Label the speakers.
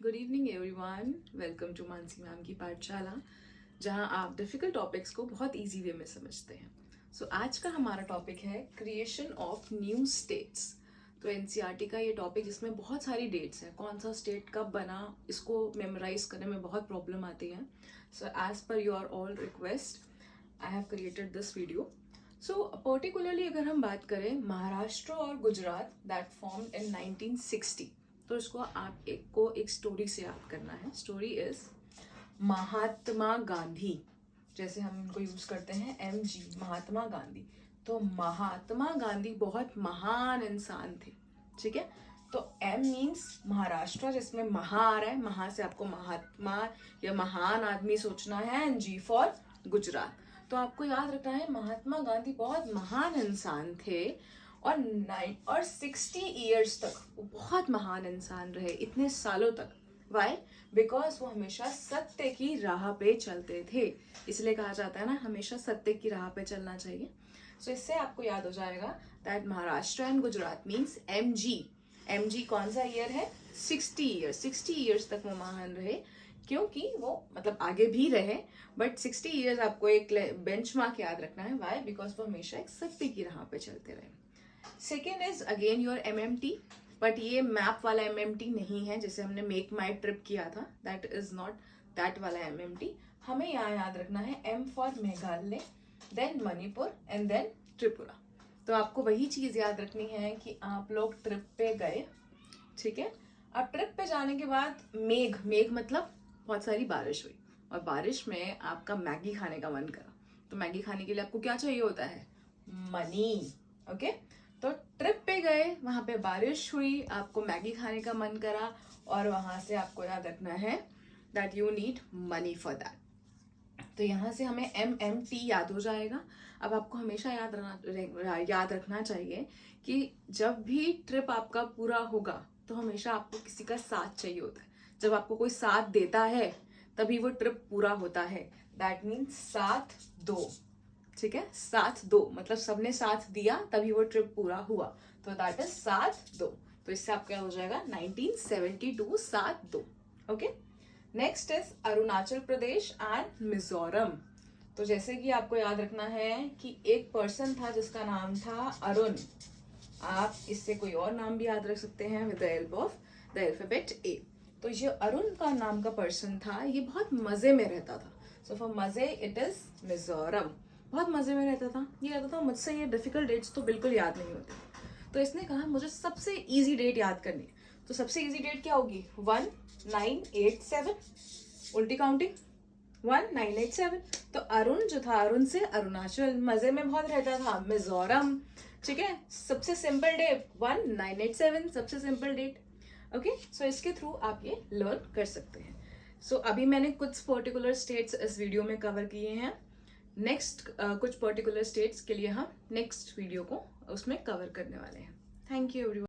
Speaker 1: Good evening everyone, welcome to Mansi ma'am की पाठशाला, जहां आप डिफिकल्ट टॉपिक्स को बहुत इजी वे में समझते हैं। सो आज का हमारा टॉपिक है क्रिएशन ऑफ न्यू स्टेट्स। तो एनसीईआरटी का ये टॉपिक जिसमें बहुत सारी डेट्स हैं, कौन सा स्टेट कब बना, इसको मेमोराइज करने में बहुत प्रॉब्लम आती है। So as per your all request I have created this video. So particularly अगर हम बात करें महाराष्ट्र और गुजरात दैट फॉर्म्ड इन 1960, तो इसको आप एक स्टोरी से याद करना है। स्टोरी इज महात्मा गांधी, जैसे हम इनको यूज करते हैं MG, महात्मा गांधी। तो महात्मा गांधी बहुत महान इंसान थे, ठीक है। तो M मीन्स महाराष्ट्र, जिसमें महा आ रहा है, महा से आपको महात्मा या महान आदमी सोचना है, एंड G फॉर गुजरात। तो आपको याद रखना है महात्मा गांधी बहुत महान इंसान थे और 60 ईयर्स तक वो बहुत महान इंसान रहे, इतने सालों तक। वाई? बिकॉज वो हमेशा सत्य की राह पे चलते थे, इसलिए कहा जाता है ना हमेशा सत्य की राह पे चलना चाहिए। सो इससे आपको याद हो जाएगा that Maharashtra and Gujarat means MG कौन सा ईयर है? 60 ईयर्स। 60 ईयर्स तक वो महान रहे, क्योंकि वो मतलब आगे भी रहे, बट 60 ईयर्स आपको एक बेंचमार्क याद रखना है। वाई? बिकॉज वो हमेशा एक सत्य की राह पे चलते रहे। Second is again your MMT, but ये मैप वाला MMT नहीं है जैसे हमने मेक माई ट्रिप किया था, दैट इज नॉट दैट वाला MMT। हमें यहाँ याद रखना है M for Meghalaya, then Manipur and then Tripura. तो आपको वही चीज याद रखनी है कि आप लोग ट्रिप पे गए, ठीक है। अब ट्रिप पे जाने के बाद मेघ मतलब बहुत सारी बारिश हुई, और बारिश में आपका मैगी खाने का मन करा। तो मैगी खाने के लिए आपको क्या चाहिए होता है? Money, okay. तो ट्रिप पे गए, वहां पे बारिश हुई, आपको मैगी खाने का मन करा, और वहां से आपको याद रखना है that you need money for that. तो यहाँ से हमें MMT याद हो जाएगा। अब आपको हमेशा याद रखना चाहिए कि जब भी ट्रिप आपका पूरा होगा तो हमेशा आपको किसी का साथ चाहिए होता है। जब आपको कोई साथ देता है तभी वो ट्रिप पूरा होता है। दैट मीन्स साथ दो, ठीक है। साथ दो मतलब सबने साथ दिया तभी वो ट्रिप पूरा हुआ, तो दैट इज साथ दो। तो इससे आपका हो जाएगा 1972 साथ दो, okay. Next is Arunachal Pradesh and Mizoram. तो जैसे कि आपको याद रखना है कि एक पर्सन था जिसका नाम था अरुण। आप इससे कोई और नाम भी याद रख सकते हैं with the help of the alphabet A। तो ये अरुण का नाम का पर्सन था, ये बहुत मजे में रहता था। सो फॉर मजे इट इज मिजोरम। बहुत मजे में रहता था, ये कहता था मुझसे ये डिफिकल्ट डेट्स तो बिल्कुल याद नहीं होते। तो इसने कहा मुझे सबसे इजी डेट याद करनी है। तो सबसे इजी डेट क्या होगी? 1987, उल्टी काउंटिंग 1987। तो अरुण जो था, अरुण से अरुणाचल, मजे में बहुत रहता था, मिजोरम, ठीक है। सबसे सिंपल डेट 1987, सबसे सिंपल डेट, ओके। सो इसके थ्रू आप ये लर्न कर सकते हैं। सो अभी मैंने कुछ पर्टिकुलर स्टेट्स इस वीडियो में कवर किए हैं। नेक्स्ट कुछ पर्टिकुलर स्टेट्स के लिए हम नेक्स्ट वीडियो को उसमें कवर करने वाले हैं। Thank you everyone.